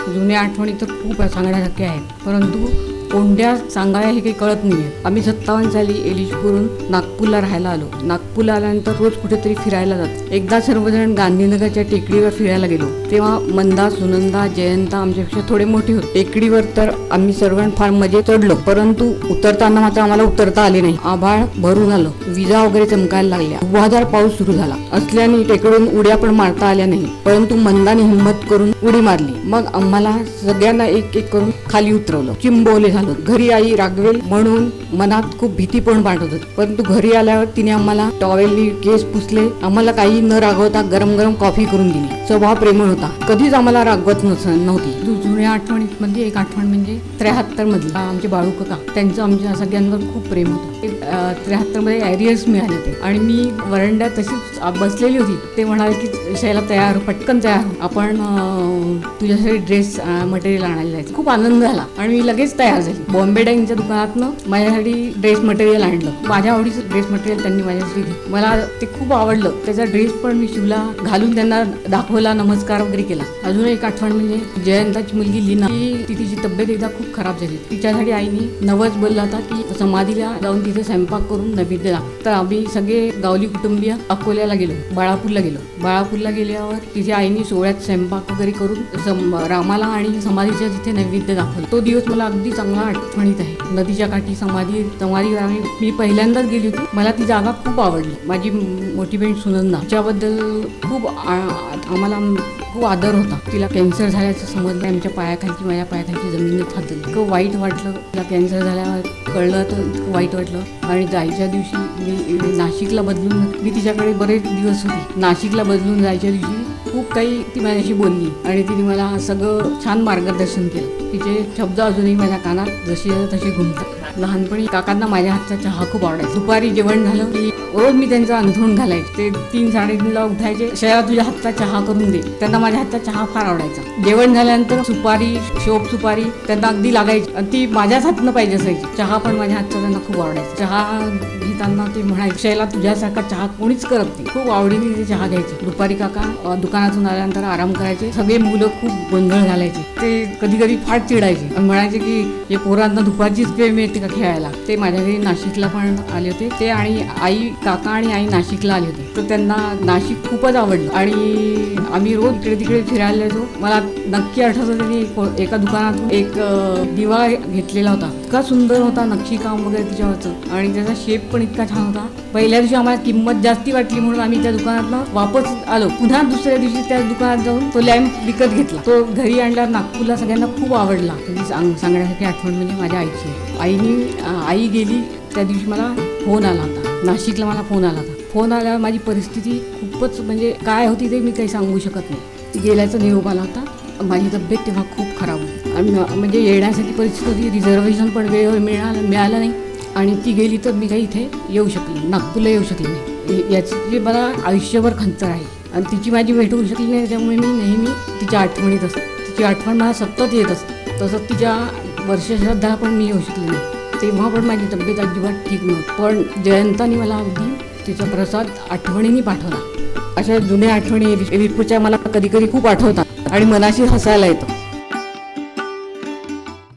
जुन्या आठवणी तर खूप सांगण्यासारख्या आहेत, परंतु कोणत्या सांगाव्या हे काही कळत नाही आहे. आम्ही 57 साली एलिचपूरहून नागपूरला राहायला आलो. नागपूरला आल्यानंतर रोज कुठेतरी फिरायला जातो. एकदा सर्वजण गांधीनगरच्या टेकडीवर फिरायला गेलो. तेव्हा मंदा, सुनंदा, जयंता आमच्यापेक्षा थोडे मोठे होते. टेकडीवर तर आम्ही सर्वजण फार मजेत चढलो, परंतु उतरताना मात्र आम्हाला उतरता आले नाही. आभाळ भरून आलं, विजा वगैरे चमकायला लागल्या, धुव्वाधार पाऊस सुरू झाला असल्याने टेकडीवरून उड्या पण मारता आल्या नाही, परंतु मंदाने हिंमत करून उडी मारली. मग आम्हाला सगळ्यांना एक एक करून खाली उतरवलं. चिंबवले झालो. घरी आई रागवेल म्हणून मनात खूप भीती पण वाटत होती, परंतु घरी आल्यावर तिने आम्हाला टॉवेलनी केस पुसले. आम्हाला काही न रागवता गरम गरम कॉफी करून दिली. स्वभाव प्रेमळ होता, कधीच आम्हाला रागवत नव्हती. जुन्या आठवणीमध्ये एक आठवण म्हणजे 73 मधला आमचे बाळू काका, त्यांचं आमच्या सगळ्यांवर खूप प्रेम होतं. 73 मध्ये एरियर्स मिळाले होते आणि मी वरंड्यात तशीच बसलेली होती. ते म्हणाले की शैला तयार, पटकन तयार, आपण तुझ्यासाठी ड्रेस मटेरियल आणायला जायचं. खूप आनंद झाला आणि मी लगेच तयार झाली. बॉम्बे डाईंगच्या दुकानातनं माझ्यासाठी ड्रेस मटेरियल आणलं. माझ्या आवडीचं ड्रेस मटेरियल त्यांनी माझ्यासाठी दिलं. मला ते खूप आवडलं. त्याचा ड्रेस पण मी शिवला, घालून त्यांना दाखवला, नमस्कार वगैरे केला. अजून एक आठवण म्हणजे जयंताची मुलगी लीना, तिची तब्येत एकदा खूप खराब झाली. तिच्यासाठी आईने नवस बोलला होता की समाधीला जाऊन तिथे स्वयंपाक करून नैवेद्य दाखव. तर आम्ही सगळे गावली कुटुंबीय अकोल्याला गेलो, बाळापूरला गेलो. बाळापूरला गेल्यावर तिच्या आईने सोहळ्यात स्वयंपाक वगैरे करून रामाला आणि समाधीच्या तिथे नैवेद्य दाखवलं. तो दिवस मला अगदी चांगला आठवणीत आहे. नदीच्या काठी समाधीवर मी पहिल्यांदाच गेली होती. मला ती जागा खूप आवडली. माझी मोठी बहीण सुनंदा, तिच्याबद्दल खूप आम्हाला खूप आदर होता. तिला कॅन्सर झाल्याचं समजलं. आमच्या पायाखालची, माझ्या पायाखालची जमिनीत हात दिली. इतकं वाईट वाटलं. तिला कॅन्सर झाल्यावर कळलं तर इतकं वाईट वाटलं. आणि जायच्या दिवशी मी नाशिकला बदलून, मी तिच्याकडे बरेच दिवस होती. नाशिकला बदलून जायच्या दिवशी खूप काही ती माझ्याशी बोलली आणि तिने मला सगळं छान मार्गदर्शन केलं. तिचे शब्द अजूनही माझ्या कानात जशी तशी घुमतात. लहानपणी काकांना माझ्या हातचा चहा खूप आवडायचा. दुपारी जेवण झालं की रोज मी त्यांचं अंथरूण घालायचे. ते 3-3:30ला उठायचे, शैला तुझ्या हातचा चहा करून दे. त्यांना माझ्या हातचा चहा फार आवडायचा. जेवण झाल्यानंतर सुपारी, शोप सुपारी त्यांना अगदी लागायची आणि ती माझ्याच हातनं पाहिजे असायची. चहा पण माझ्या हातचा त्यांना खूप आवडायचा. चहा घेताना ते म्हणायचे, शैला तुझ्यासारखा चहा कोणीच करत नाही. खूप आवडीने ते चहा घ्यायचे. दुपारी काका दुकानातून आल्यानंतर आराम करायचे. सगळे मुलं खूप गोंधळ घालायचे. ते कधी कधी फार चिडायचे आणि म्हणायचे की हे पोरांना दुपारचीच वेळ मिळते का खेळायला. ते माझ्या घरी नाशिकला पण आले होते. ते आणि आई, काका आणि आई नाशिकला आले होते. तर त्यांना नाशिक खूपच आवडलं आणि आम्ही रोज इकडे तिकडे फिरायला जायचो. मला नक्की आठवतं त्यांनी एका दुकानातून एक दिवा घेतलेला होता. इतका सुंदर होता, नक्षीकाम वगैरे तिच्यावरचं आणि त्याचा शेप पण इतका छान होता. पहिल्या दिवशी आम्हाला किंमत जास्ती वाटली म्हणून आम्ही त्या दुकानातनं वापस आलो. पुन्हा दुसऱ्या दिवशी त्या दुकानात जाऊन तो लॅम्प विकत घेतला. तो घरी आणल्यावर नागपूरला सगळ्यांना खूप आवडला. सांगण्यासाठी आठवण म्हणजे माझ्या आईची. आई गेली त्या दिवशी मला फोन आला होता. नाशिकला मला फोन आला होता. फोन आल्यावर माझी परिस्थिती खूपच म्हणजे काय होती ते मी काही सांगू शकत नाही. गेल्याचा निरोप आला होता. माझी तब्येत तेव्हा खूप खराब होती आणि म्हणजे येण्यासाठी परिस्थिती होती. रिझर्वेशन पण वेळेवर मिळालं नाही आणि ती गेली तर मी काही इथे येऊ शकले, नागपूरला येऊ शकले नाही. याची मला आयुष्यभर खंतर आहे आणि तिची माझी भेट होऊ शकली नाही. त्यामुळे मी नेहमी तिच्या आठवणीत असते. तिची आठवण मला सतत येत असते. तसंच तिच्या वर्षश्रद्धा पण मी येऊ शकले नाही. तेव्हा पण माझी तब्येत अजिबात ठीक नव्हती. पण जयंतानी मला अगदी तिचा प्रसाद आठवणीने पाठवला. अशा जुन्या आठवणी एलिचपूरच्या मला कधी कधी खूप आठवतात आणि मनाशी हसायला येतं.